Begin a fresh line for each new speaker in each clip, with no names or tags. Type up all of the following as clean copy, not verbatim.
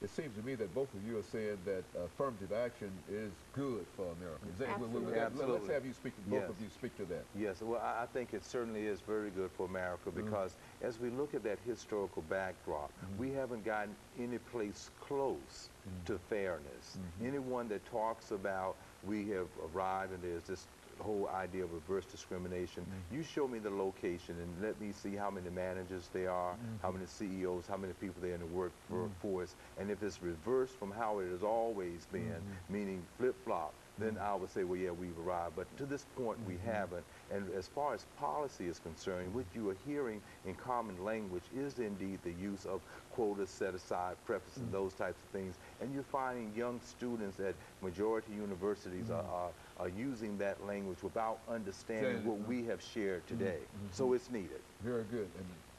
It seems to me that both of you are saying that affirmative action is good for America.
Absolutely.
Let's have you speak, both of you speak to that.
Yes, well, I think it certainly is very good for America because as we look at that historical backdrop, we haven't gotten any place close to fairness. Anyone that talks about we have arrived and there's this whole idea of reverse discrimination, you show me the location and let me see how many managers there are, how many CEOs, how many people there in the workforce, and if it's reversed from how it has always been, meaning flip-flop, then I would say, well, yeah, we've arrived. But to this point, we haven't. And as far as policy is concerned, what you are hearing in common language is indeed the use of quotas set aside, prefaces, and those types of things. And you're finding young students at majority universities are using that language without understanding what we have shared today. So it's needed.
Very good.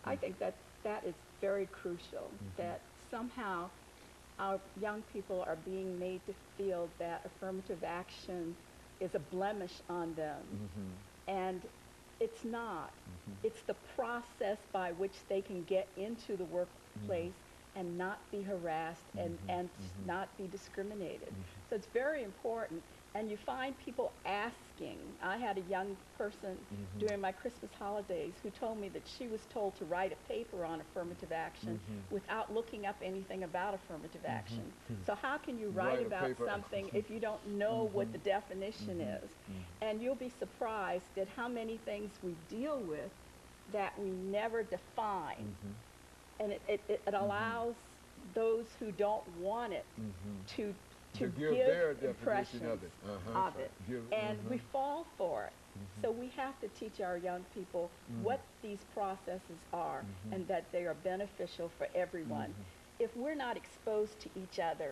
I think that that is very crucial, that somehow our young people are being made to feel that affirmative action is a blemish on them. And it's not. It's the process by which they can get into the workplace and not be harassed and not be discriminated. So it's very important. And you find people asking. I had a young person during my Christmas holidays who told me that she was told to write a paper on affirmative action without looking up anything about affirmative action. So how can you write about something if you don't know what the definition is? And you'll be surprised at how many things we deal with that we never define. And it allows those who don't want it to give
their
impressions
definition
of it. And we fall for it. So we have to teach our young people what these processes are and that they are beneficial for everyone. If we're not exposed to each other,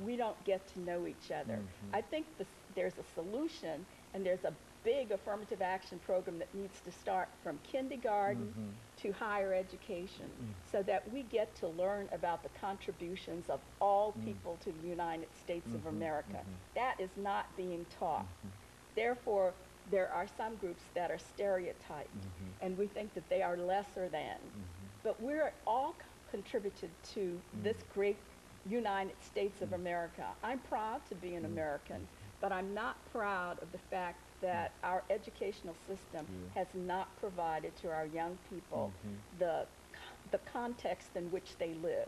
we don't get to know each other. I think there's a solution, and there's a big affirmative action program that needs to start from kindergarten to higher education so that we get to learn about the contributions of all people to the United States of America. That is not being taught. Therefore, there are some groups that are stereotyped, and we think that they are lesser than. But we're all contributed to this great United States of America. I'm proud to be an American, but I'm not proud of the fact that our educational system has not provided to our young people the context in which they live,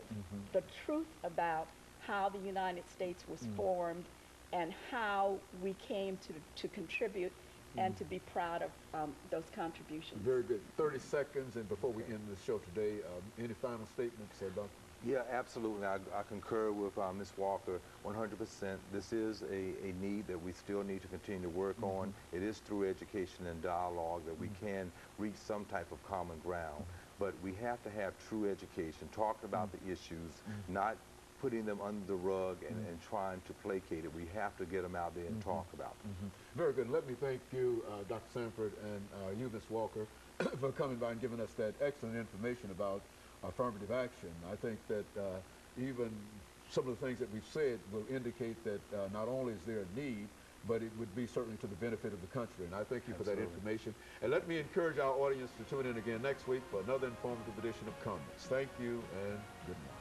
the truth about how the United States was formed and how we came to contribute and to be proud of those contributions.
Very good. 30 seconds, and before we end the show today, any final statements, Dr.?
Yeah, absolutely. I concur with Ms. Walker 100%. This is a need that we still need to continue to work on. It is through education and dialogue that we can reach some type of common ground. But we have to have true education, talking about the issues, not putting them under the rug and trying to placate it. We have to get them out there and talk about them.
Very good. Let me thank you, Dr. Sanford, and you, Ms. Walker, for coming by and giving us that excellent information about affirmative action. I think that even some of the things that we've said will indicate that not only is there a need, but it would be certainly to the benefit of the country. And I thank you for that information. And let me encourage our audience to tune in again next week for another informative edition of Comments. Thank you and good night.